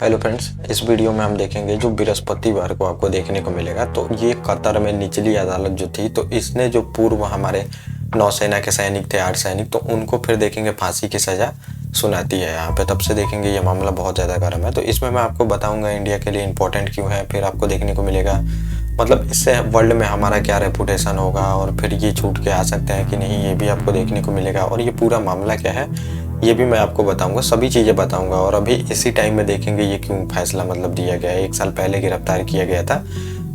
Hello friends, इस video में हम देखेंगे जो बृहस्पतिवार को आपको देखने को मिलेगा। तो ये कतर में निचली अदालत जो थी, तो इसने जो पूर्व हमारे नौसेना के सैनिक थे 8 सैनिक, तो उनको फिर देखेंगे फांसी की सज़ा सुनाती है यहाँ पे। तब से देखेंगे ये मामला बहुत ज़्यादा गर्म है। तो इसमें मैं आपको बताऊँगा इंडिया के लिए इम्पोर्टेंट क्यों है। फिर आपको देखने को मिलेगा मतलब इससे वर्ल्ड में हमारा क्या रेपुटेशन होगा, और फिर ये छूट के आ सकते हैं कि नहीं, ये भी आपको देखने को मिलेगा। और ये पूरा मामला क्या है ये भी मैं आपको बताऊंगा, सभी चीज़ें बताऊंगा। और अभी इसी टाइम में देखेंगे ये क्यों फैसला मतलब दिया गया है। 1 साल पहले गिरफ्तार किया गया था,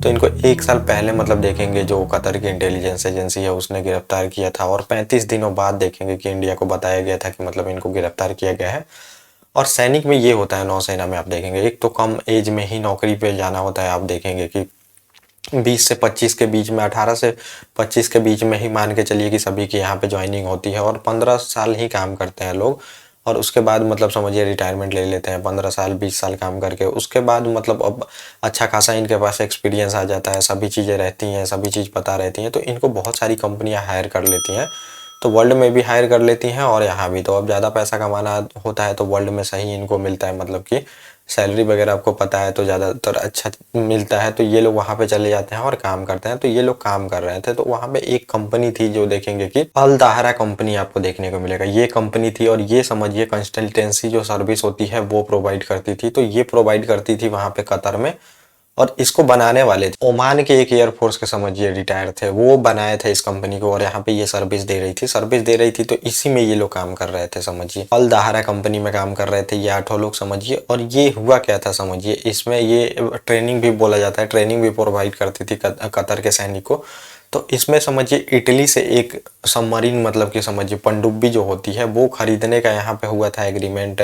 तो इनको 1 साल पहले मतलब देखेंगे जो कतर की इंटेलिजेंस एजेंसी है उसने गिरफ्तार किया था। और 35 दिनों बाद देखेंगे कि इंडिया को बताया गया था कि मतलब इनको गिरफ्तार किया गया है। और सैनिक में ये होता है, नौसेना में आप देखेंगे एक तो कम एज में ही नौकरी पे जाना होता है। आप देखेंगे कि 20 से 25 के बीच में, 18 से 25 के बीच में ही मान के चलिए कि सभी की यहाँ पे ज्वाइनिंग होती है। और 15 साल ही काम करते हैं लोग, और उसके बाद मतलब समझिए रिटायरमेंट ले लेते हैं 15 साल 20 साल काम करके। उसके बाद मतलब अब अच्छा खासा इनके पास एक्सपीरियंस आ जाता है, सभी चीज़ें रहती हैं, सभी चीज़ पता रहती हैं, तो इनको बहुत सारी कंपनियां हायर कर लेती हैं। तो वर्ल्ड में भी हायर कर लेती हैं और यहाँ भी। तो अब ज़्यादा पैसा कमाना होता है तो वर्ल्ड में सही इनको मिलता है, मतलब कि सैलरी वगैरह आपको पता है तो ज़्यादातर अच्छा मिलता है। तो ये लोग वहाँ पे चले जाते हैं और काम करते हैं। तो ये लोग काम कर रहे थे, तो वहाँ पे एक कंपनी थी जो देखेंगे कि अल दाहरा कंपनी आपको देखने को मिलेगा। ये कंपनी थी, और ये समझिए कंसल्टेंसी जो सर्विस होती है वो प्रोवाइड करती थी। तो ये प्रोवाइड करती थी वहाँ पे कतर में। और इसको बनाने वाले थे ओमान के एक एयरफोर्स के समझिए रिटायर थे, वो बनाए थे इस कंपनी को, और यहाँ पे ये सर्विस दे रही थी। तो इसी में ये लोग काम कर रहे थे, समझिए अल दाहरा कंपनी में काम कर रहे थे ये 8 लोग, समझिए। और ये हुआ क्या था समझिए, इसमें ये ट्रेनिंग भी बोला जाता है, ट्रेनिंग भी प्रोवाइड करती थी कतर के सैनिक को। तो इसमें समझिए इटली से एक सबमरीन मतलब कि समझिए पनडुब्बी जो होती है वो खरीदने का यहाँ पे हुआ था एग्रीमेंट।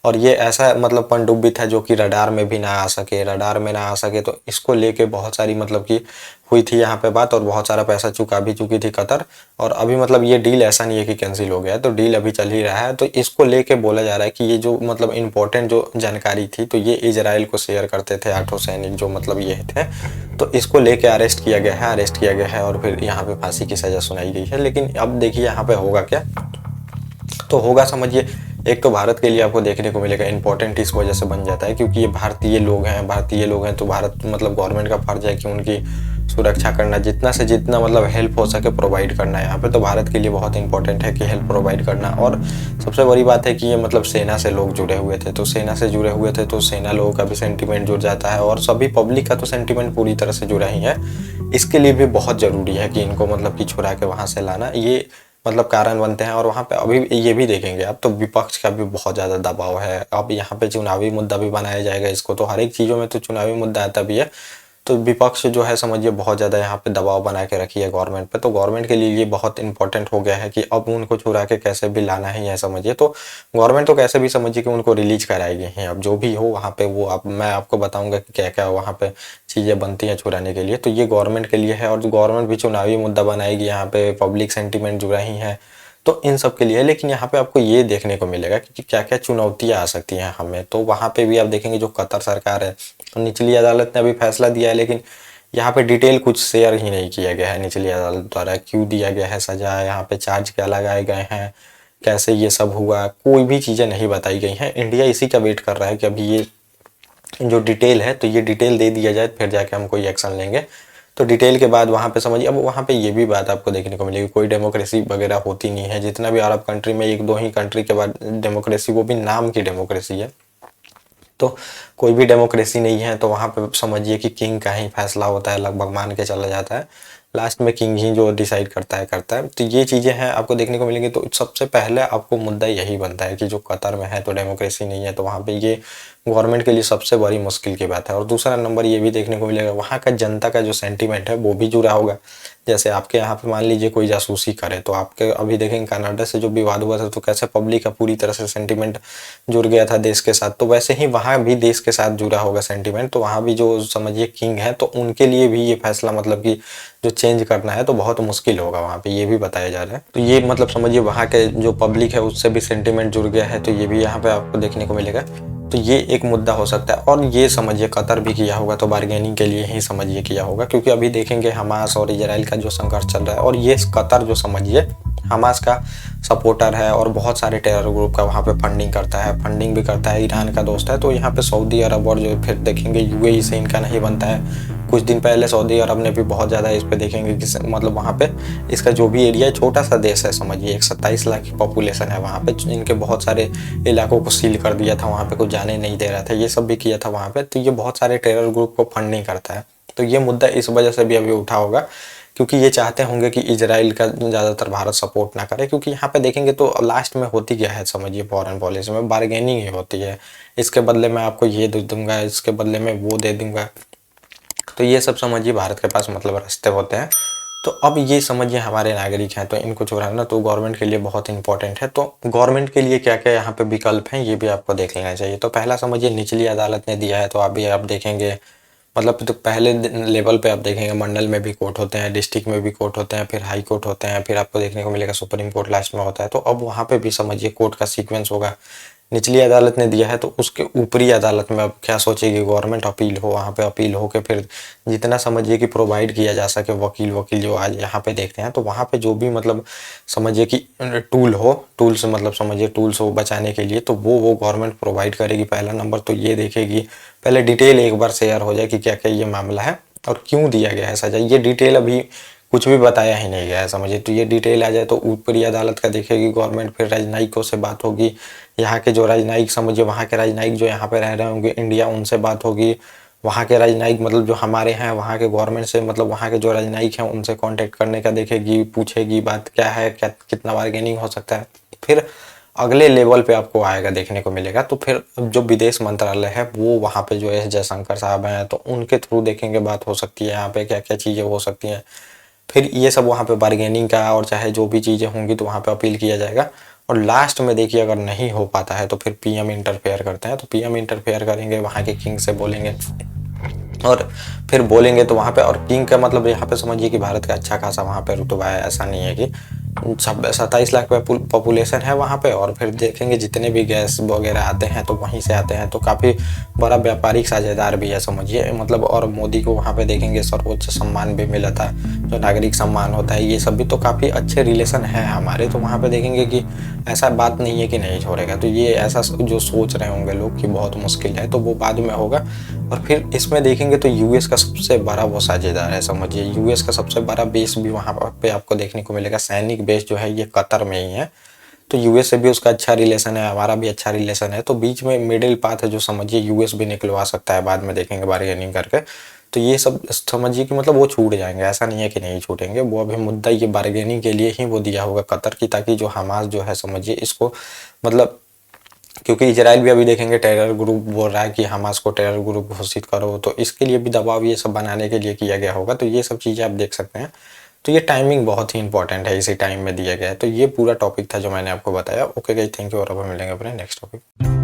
और ये ऐसा मतलब पनडुब्बी था जो कि रडार में भी ना आ सके, रडार में ना आ सके। तो इसको लेके बहुत सारी मतलब कि हुई थी यहाँ पे बात, और बहुत सारा पैसा चुका भी चुकी थी कतर। और अभी मतलब ये डील ऐसा नहीं है कि कैंसिल हो गया है, तो डील अभी चल ही रहा है। तो इसको लेके बोला जा रहा है कि ये जो मतलब इम्पोर्टेंट जो जानकारी थी, तो ये इजराइल को शेयर करते थे 8 सैनिक जो मतलब ये थे। तो इसको लेके अरेस्ट किया गया है और फिर यहाँ पे फांसी की सजा सुनाई गई है। लेकिन अब देखिए यहाँ पे होगा क्या। तो होगा समझिए, एक तो भारत के लिए आपको देखने को मिलेगा इम्पोर्टेंट इस वजह से बन जाता है क्योंकि ये भारतीय लोग हैं। तो भारत मतलब गवर्नमेंट का फर्ज है कि उनकी सुरक्षा करना, जितना से जितना मतलब हेल्प हो सके प्रोवाइड करना है यहाँ पे। तो भारत के लिए बहुत इंपॉर्टेंट है कि हेल्प प्रोवाइड करना। और सबसे बड़ी बात है कि ये मतलब सेना से लोग जुड़े हुए थे, तो सेना से जुड़े हुए थे तो सेना लोगों का भी सेंटिमेंट जुड़ जाता है, और सभी पब्लिक का तो सेंटिमेंट पूरी तरह से जुड़ा ही है। इसके लिए भी बहुत ज़रूरी है कि इनको मतलब कि छुड़ा के वहाँ से लाना, ये मतलब कारण बनते हैं। और वहाँ पे अभी ये भी देखेंगे आप, तो विपक्ष का भी बहुत ज़्यादा दबाव है। अब यहाँ पे चुनावी मुद्दा भी बनाया जाएगा इसको, तो हर एक चीज़ों में तो चुनावी मुद्दा आता भी है। तो विपक्ष जो है समझिए बहुत ज़्यादा यहाँ पे दबाव बना के रखी है गवर्नमेंट पे। तो गवर्नमेंट के लिए ये बहुत इंपॉर्टेंट हो गया है कि अब उनको छुड़ा के कैसे भी लाना ही है, समझिए। तो गवर्नमेंट तो कैसे भी समझिए कि उनको रिलीज कराएगी ही। अब जो भी हो वहाँ पे वो अब मैं आपको बताऊंगा कि क्या क्या वहाँ पे चीज़ें बनती हैं छुड़ाने के लिए। तो ये गवर्नमेंट के लिए है, और गवर्नमेंट भी चुनावी मुद्दा बनाएगी, यहाँ पे पब्लिक सेंटिमेंट जुड़ा ही है, तो इन सब के लिए। लेकिन यहाँ पे आपको ये देखने को मिलेगा कि क्या क्या चुनौतियाँ आ सकती हैं हमें। तो वहाँ पे भी आप देखेंगे जो कतर सरकार है, तो निचली अदालत ने अभी फैसला दिया है, लेकिन यहाँ पे डिटेल कुछ शेयर ही नहीं किया गया है निचली अदालत द्वारा। क्यों दिया गया है सजा, यहाँ पे चार्ज क्या लगाए गए हैं, कैसे ये सब हुआ, कोई भी चीज़ें नहीं बताई गई हैं। इंडिया इसी का वेट कर रहा है कि अभी ये जो डिटेल है तो ये डिटेल दे दिया जाए, फिर जाके हम कोई एक्शन लेंगे। तो डिटेल के बाद वहाँ पे समझिए, अब वहाँ पे ये भी बात आपको देखने को मिलेगी, कोई डेमोक्रेसी वगैरह होती नहीं है। जितना भी अरब कंट्री में 1-2 ही कंट्री के बाद डेमोक्रेसी, वो भी नाम की डेमोक्रेसी है, तो कोई भी डेमोक्रेसी नहीं है। तो वहाँ पे समझिए कि किंग का ही फैसला होता है, लगभग मान के चला जाता है। लास्ट में किंग ही जो डिसाइड करता है। तो ये चीज़ें हैं आपको देखने को मिलेंगी। तो सबसे पहले आपको मुद्दा यही बनता है कि जो कतर में है तो डेमोक्रेसी नहीं है, तो वहाँ पे ये गवर्नमेंट के लिए सबसे बड़ी मुश्किल की बात है। और दूसरा नंबर ये भी देखने को मिलेगा, वहाँ का जनता का जो सेंटिमेंट है वो भी जुड़ा होगा। जैसे आपके यहाँ पे मान लीजिए कोई जासूसी करे, तो आपके अभी देखेंगे कनाडा से जो विवाद हुआ था, तो कैसे पब्लिक का पूरी तरह से सेंटिमेंट जुड़ गया था देश के साथ। तो वैसे ही वहाँ भी देश के साथ जुड़ा होगा सेंटिमेंट। तो वहाँ भी जो समझिए किंग है, तो उनके लिए भी ये फैसला मतलब कि जो चेंज करना है तो बहुत मुश्किल होगा वहाँ पे, ये भी बताया जा रहा है। तो ये मतलब समझिए वहाँ के जो पब्लिक है उससे भी सेंटिमेंट जुड़ गया है, तो ये भी यहाँ पे आपको देखने को मिलेगा। तो ये एक मुद्दा हो सकता है। और ये समझिए कतर भी किया होगा तो बार्गेनिंग के लिए ही समझिए किया होगा, क्योंकि अभी देखेंगे हमास और इजराइल का जो संघर्ष चल रहा है, और ये कतर जो समझिए हमास का सपोर्टर है और बहुत सारे टेरर ग्रुप का वहाँ पे फंडिंग भी करता है, ईरान का दोस्त है। तो यहाँ पे सऊदी अरब और जो फिर देखेंगे यूएई से इनका नहीं बनता है। कुछ दिन पहले सऊदी अरब ने भी बहुत ज़्यादा इस पे देखेंगे कि मतलब वहाँ पे इसका जो भी एरिया है, छोटा सा देश है समझिए, एक 27 लाख की पॉपुलेशन है वहाँ पे, इनके बहुत सारे इलाकों को सील कर दिया था, वहाँ पे कुछ जाने नहीं दे रहा था, ये सब भी किया था वहाँ पे। तो ये बहुत सारे टेरर ग्रुप को फंडिंग करता है। तो ये मुद्दा इस वजह से भी अभी उठा होगा, क्योंकि ये चाहते होंगे कि इजराइल का ज़्यादातर भारत सपोर्ट ना करे। क्योंकि यहाँ पे देखेंगे तो लास्ट में होती क्या है समझिए, फॉरेन पॉलिसी में बार्गेनिंग ही होती है, इसके बदले में आपको ये दे दूंगा, इसके बदले में वो दे दूंगा। तो ये सब समझिए भारत के पास मतलब रास्ते होते हैं। तो अब ये समझिए हमारे नागरिक हैं, तो इनको चुराना तो गवर्नमेंट के लिए बहुत इंपॉर्टेंट है। तो गवर्नमेंट के लिए क्या क्या यहाँ पे विकल्प हैं, ये भी आपको देख लेना चाहिए। तो पहला समझिए निचली अदालत ने दिया है, तो अभी आप देखेंगे मतलब तो पहले लेवल पे आप देखेंगे मंडल में भी कोर्ट होते हैं, डिस्ट्रिक्ट में भी कोर्ट होते हैं, फिर हाई कोर्ट होते हैं, फिर आपको देखने को मिलेगा सुप्रीम कोर्ट लास्ट में होता है। तो अब वहाँ पे भी समझिए कोर्ट का सीक्वेंस होगा। निचली अदालत ने दिया है तो उसके ऊपरी अदालत में अब क्या सोचेगी गवर्नमेंट, अपील हो, वहाँ पे अपील हो के फिर जितना समझिए कि प्रोवाइड किया जा सके वकील जो आज यहाँ पे देखते हैं, तो वहाँ पे जो भी मतलब समझिए कि टूल्स मतलब समझिए टूल्स हो बचाने के लिए, तो वो गवर्नमेंट प्रोवाइड करेगी। पहला नंबर तो ये देखेगी, पहले डिटेल एक बार शेयर हो जाए कि क्या क्या ये मामला है और क्यों दिया गया है सजा। ये डिटेल अभी कुछ भी बताया ही नहीं गया है समझिए। तो ये डिटेल आ जाए तो ऊपरी अदालत का देखेगी गवर्नमेंट, फिर राजनयिकों से बात होगी, यहाँ के जो राजनयिक समझिए, वहाँ के राजनयिक जो यहाँ पे रह रहे होंगे इंडिया, उनसे बात होगी। वहाँ के राजनयिक मतलब जो हमारे हैं वहाँ के गवर्नमेंट से, मतलब वहाँ के जो राजनयिक हैं उनसे कांटेक्ट करने का देखेगी, पूछेगी बात क्या है, क्या कितना बार्गेनिंग हो सकता है। फिर अगले लेवल पे आपको आएगा देखने को मिलेगा। तो फिर जो विदेश मंत्रालय है वो वहाँ पे जो एस जयशंकर साहब हैं, तो उनके थ्रू देखेंगे बात हो सकती है, यहाँ पे क्या क्या चीज़ें हो सकती हैं। फिर ये सब वहाँ पे बार्गेनिंग का और चाहे जो भी चीज़ें होंगी तो वहाँ पे अपील किया जाएगा। और लास्ट में देखिए अगर नहीं हो पाता है तो फिर पीएम इंटरफेयर करते हैं। तो पीएम इंटरफेयर करेंगे, वहाँ के किंग से बोलेंगे और फिर बोलेंगे तो वहाँ पे, और किंग का मतलब यहाँ पे समझिए कि भारत का अच्छा खासा वहाँ पे रुतबा है, ऐसा नहीं है कि 27 लाख पॉपुलेशन है वहाँ पे। और फिर देखेंगे जितने भी गैस वगैरह आते हैं तो वहीं से आते हैं, तो काफ़ी बड़ा व्यापारिक साझेदार भी है समझिए मतलब। और मोदी को वहाँ पे देखेंगे सर्वोच्च सम्मान भी मिला था, जो नागरिक सम्मान होता है, ये सब भी तो काफ़ी अच्छे रिलेशन है हमारे। तो वहाँ पे देखेंगे कि ऐसा बात नहीं है कि नहीं छोड़ेगा। तो ये ऐसा जो सोच रहे होंगे लोग कि बहुत मुश्किल है, तो वो बाद में होगा। और फिर इसमें देखेंगे तो यूएस का सबसे बड़ा वो साझेदार है समझिए। यूएस का सबसे बड़ा बेस भी वहाँ पे आपको देखने को मिलेगा, सैनिक बेस जो है ये कतर में ही है। तो यूएस से भी उसका अच्छा रिलेशन है, हमारा भी अच्छा रिलेशन है। तो बीच में मिडिल पाथ है जो समझिए यूएस भी निकलवा सकता है, बाद में देखेंगे बार्गेनिंग करके। तो ये सब समझिए कि मतलब वो छूट जाएंगे, ऐसा नहीं है कि नहीं छूटेंगे। वो अभी मुद्दा ये बार्गेनिंग के लिए ही वो दिया होगा कतर की, ताकि जो हमास जो है समझिए इसको मतलब, क्योंकि इजराइल भी अभी देखेंगे टेरर ग्रुप बोल रहा है कि हमास को टेरर ग्रुप घोषित करो, तो इसके लिए भी दबाव ये सब बनाने के लिए किया गया होगा। तो ये सब चीज़ें आप देख सकते हैं। तो ये टाइमिंग बहुत ही इंपॉर्टेंट है, इसी टाइम में दिया गया है। तो ये पूरा टॉपिक था जो मैंने आपको बताया। ओके गाइस, थैंक यू, और अब मिलेंगे अपने नेक्स्ट टॉपिक।